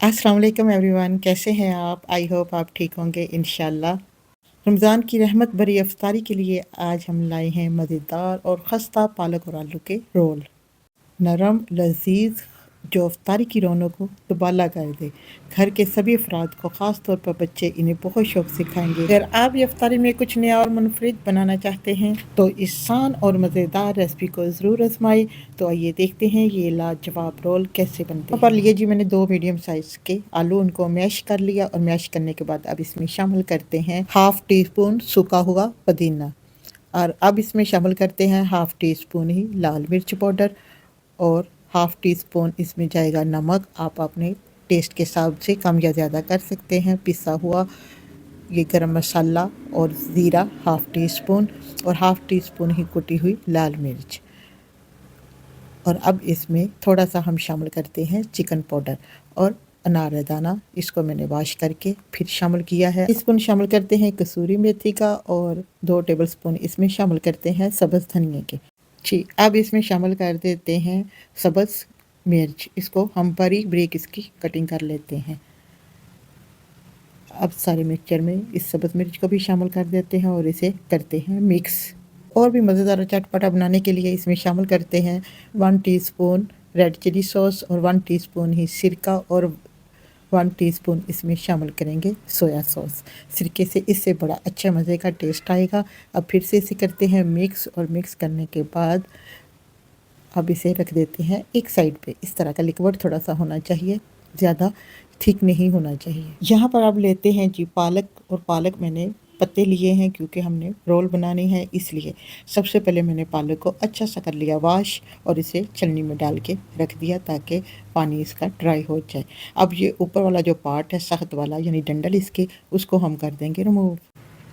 अस्सलाम वालेकुम एवरीवन, कैसे हैं आप? आई होप आप ठीक होंगे इंशाल्लाह। रमज़ान की रहमत भरी इफ्तारी के लिए आज हम लाए हैं मज़ेदार और खस्ता पालक और आलू के रोल। नरम लजीज जो इफ्तारी की रौनक को दुबाला कर दे। घर के सभी अफराद को, ख़ास तौर पर बच्चे, इन्हें बहुत शौक से खाएंगे। अगर आप ये इफ्तारी में कुछ नया और मुनफरिद बनाना चाहते हैं तो इस आसान और मज़ेदार रेसिपी को ज़रूर आजमाएं। तो आइए देखते हैं ये लाजवाब रोल कैसे बनते हैं। पर लिए जी मैंने 2 मीडियम साइज़ के आलू, उनको मैश कर लिया और मैश करने के बाद अब इसमें शामिल करते हैं हाफ़ टी स्पून सूखा हुआ पुदीना, और अब इसमें शामिल करते हैं हाफ़ टी स्पून ही लाल मिर्च पाउडर, और हाफ़ टी स्पून इसमें जाएगा नमक। आप अपने टेस्ट के हिसाब से कम या ज़्यादा कर सकते हैं। पिसा हुआ ये गरम मसाला और ज़ीरा हाफ़ टी स्पून, और हाफ़ टी स्पून ही कुटी हुई लाल मिर्च। और अब इसमें थोड़ा सा हम शामिल करते हैं चिकन पाउडर और अनारदाना, इसको मैंने वॉश करके फिर शामिल किया है। स्पून शामिल करते हैं कसूरी मेथी का, और 2 टेबल स्पून इसमें शामिल करते हैं सब्ज़ धनिया के। जी, अब इसमें शामिल कर देते हैं सब्ज़ मिर्च, इसको हम बारीक बारीक इसकी कटिंग कर लेते हैं। अब सारे मिक्सचर में इस सब्ज़ मिर्च को भी शामिल कर देते हैं और इसे करते हैं मिक्स। और भी मज़ेदार चटपटा बनाने के लिए इसमें शामिल करते हैं 1 टीस्पून रेड चिली सॉस और 1 टीस्पून ही सिरका, और 1 टीस्पून इसमें शामिल करेंगे सोया सॉस। सिरके से इससे बड़ा अच्छा मज़े का टेस्ट आएगा। अब फिर से इसे करते हैं मिक्स, और मिक्स करने के बाद अब इसे रख देते हैं एक साइड पे। इस तरह का लिक्विड थोड़ा सा होना चाहिए, ज़्यादा थिक नहीं होना चाहिए। यहाँ पर अब लेते हैं जी पालक, और पालक मैंने पत्ते लिए हैं क्योंकि हमने रोल बनाने हैं, इसलिए सबसे पहले मैंने पालक को अच्छा सा कर लिया वॉश, और इसे छलनी में डाल के रख दिया ताकि पानी इसका ड्राई हो जाए। अब ये ऊपर वाला जो पार्ट है सख्त वाला, यानी डंडल इसके, उसको हम कर देंगे रिमूव।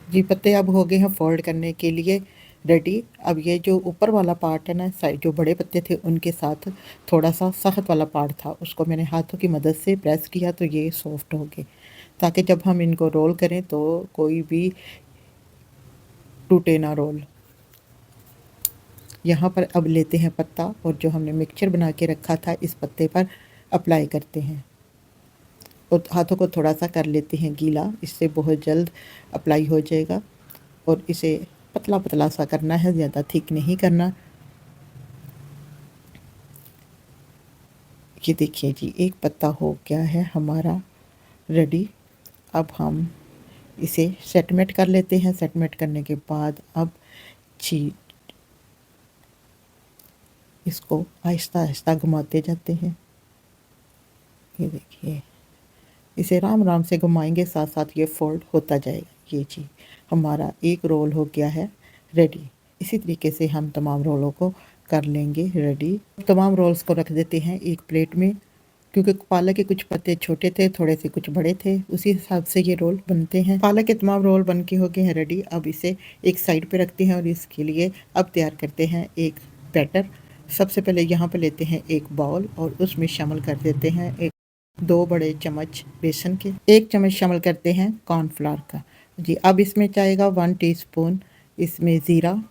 जी पत्ते अब हो गए हैं फोल्ड करने के लिए रेडी। अब ये जो ऊपर वाला पार्ट है ना, साइड जो बड़े पत्ते थे उनके साथ थोड़ा सा सख्त वाला पार्ट था, उसको मैंने हाथों की मदद से प्रेस किया तो ये सॉफ्ट हो गए, ताकि जब हम इनको रोल करें तो कोई भी टूटे ना रोल। यहाँ पर अब लेते हैं पत्ता, और जो हमने मिक्सचर बना के रखा था इस पत्ते पर अप्लाई करते हैं, और हाथों को थोड़ा सा कर लेते हैं गीला, इससे बहुत जल्द अप्लाई हो जाएगा। और इसे पतला पतला सा करना है, ज़्यादा थिक नहीं करना। ये देखिए जी, एक पत्ता हो गया है हमारा रेडी। अब हम इसे सेटमेंट कर लेते हैं। सेटमेंट करने के बाद अब जी इसको आहिस्ता आहिस्ता घुमाते जाते हैं। ये देखिए, इसे राम राम से घुमाएंगे, साथ साथ ये फोल्ड होता जाएगा। ये जी हमारा एक रोल हो गया है रेडी। इसी तरीके से हम तमाम रोलों को कर लेंगे रेडी। तमाम रोल्स को रख देते हैं एक प्लेट में, क्योंकि पालक के कुछ पत्ते छोटे थे, थोड़े से कुछ बड़े थे, उसी हिसाब से ये रोल बनते हैं। पालक के तमाम रोल बन के हो गए हैं रेडी। अब इसे एक साइड पे रखते हैं, और इसके लिए अब तैयार करते हैं एक बैटर। सबसे पहले यहाँ पे लेते हैं एक बाउल, और उसमें शामिल कर देते हैं 2 बड़े चम्मच बेसन के, 1 चम्मच शामिल करते हैं कॉर्नफ्लावर का। जी अब इसमें जाएगा 1 टीस्पून इसमें ज़ीरा,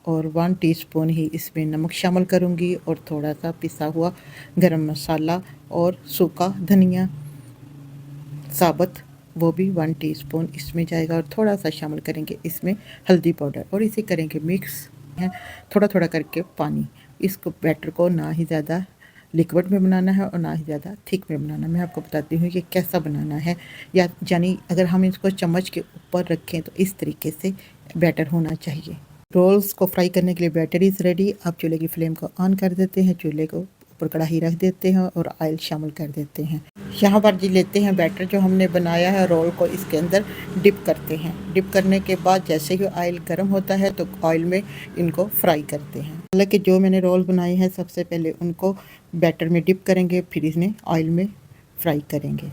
और 1 टीस्पून ही इसमें नमक शामिल करूँगी, और थोड़ा सा पिसा हुआ गरम मसाला, और सूखा धनिया साबुत वो भी 1 टीस्पून इसमें जाएगा, और थोड़ा सा शामिल करेंगे इसमें हल्दी पाउडर, और इसे करेंगे मिक्स है थोड़ा थोड़ा करके पानी। इसको बैटर को ना ही ज़्यादा लिक्विड में बनाना है और ना ही ज़्यादा थिक में बनाना। मैं आपको बताती हूँ कि कैसा बनाना है, या यानी अगर हम इसको चम्मच के ऊपर रखें तो इस तरीके से बैटर होना चाहिए। रोल्स को फ्राई करने के लिए बैटर इज़ रेडी। अब चूल्हे की फ्लेम को ऑन कर देते हैं, चूल्हे को ऊपर कढ़ाई रख देते हैं, और ऑयल शामिल कर देते हैं। यहाँ पर जी लेते हैं बैटर जो हमने बनाया है, रोल को इसके अंदर डिप करते हैं। डिप करने के बाद जैसे ही ऑयल गर्म होता है तो ऑयल में इनको फ्राई करते हैं। हालांकि जो मैंने रोल बनाए हैं सबसे पहले उनको बैटर में डिप करेंगे, फिर इन्हें ऑयल में फ्राई करेंगे।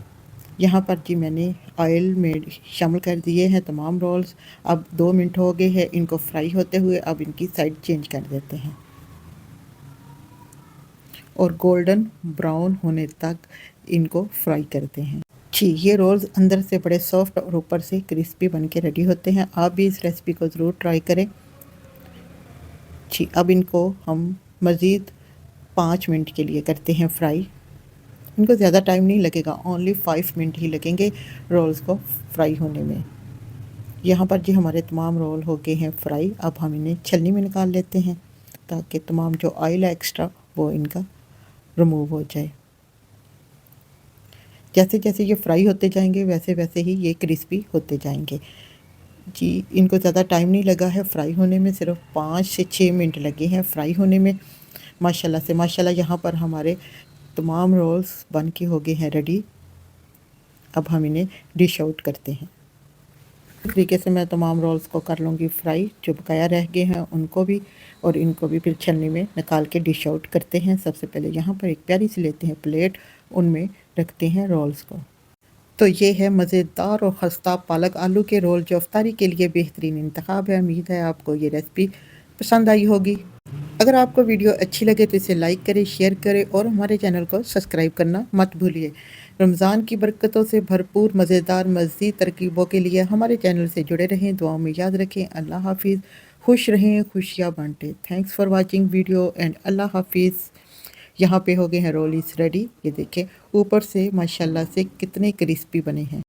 यहाँ पर जी मैंने ऑयल में शामिल कर दिए हैं तमाम रोल्स। अब 2 मिनट हो गए हैं इनको फ्राई होते हुए। अब इनकी साइड चेंज कर देते हैं, और गोल्डन ब्राउन होने तक इनको फ्राई करते हैं। जी ये रोल्स अंदर से बड़े सॉफ्ट और ऊपर से क्रिस्पी बन के रेडी होते हैं। आप भी इस रेसिपी को ज़रूर ट्राई करें। जी अब इनको हम मज़ीद 5 मिनट के लिए करते हैं फ्राई। इनको ज़्यादा टाइम नहीं लगेगा, ओनली 5 मिनट ही लगेंगे रोल्स को फ्राई होने में। यहाँ पर जी हमारे तमाम रोल हो गए हैं फ्राई। अब हम इन्हें छलनी में निकाल लेते हैं ताकि तमाम जो ऑयल है एक्स्ट्रा वो इनका रिमूव हो जाए। जैसे जैसे ये फ्राई होते जाएंगे वैसे वैसे ही ये क्रिस्पी होते जाएंगे जी। इनको ज़्यादा टाइम नहीं लगा है फ्राई होने में, सिर्फ 5 से 6 मिनट लगे हैं फ्राई होने में। माशाल्लाह से माशाल्लाह यहाँ पर हमारे तमाम रोल्स बन के हो गए हैं रेडी। अब हम इन्हें डिश आउट करते हैं। इस तरीके से मैं तमाम रोल्स को कर लूँगी फ्राई, जो बकाया रह गए हैं उनको भी, और इनको भी फिर छलनी में निकाल के डिश आउट करते हैं। सबसे पहले यहाँ पर एक प्यारी सी लेते हैं प्लेट, उनमें रखते हैं रोल्स को। तो ये है मज़ेदार और खस्ता पालक आलू के रोल, जो अफ्तारी के लिए बेहतरीन इंतखाब है। उम्मीद है आपको ये रेसिपी पसंद आई होगी। अगर आपको वीडियो अच्छी लगे तो इसे लाइक करें, शेयर करें और हमारे चैनल को सब्सक्राइब करना मत भूलिए। रमज़ान की बरकतों से भरपूर मज़ेदार मज़ीद तरकीबों के लिए हमारे चैनल से जुड़े रहें। दुआओं में याद रखें। अल्लाह हाफिज़। खुश रहें, खुशियाँ बांटें। Thanks for watching video and अल्लाह हाफिज़। यहाँ पे हो गए हैं रोल इस रेडी। ये देखें ऊपर से माशाल्लाह से कितने क्रिस्पी बने हैं।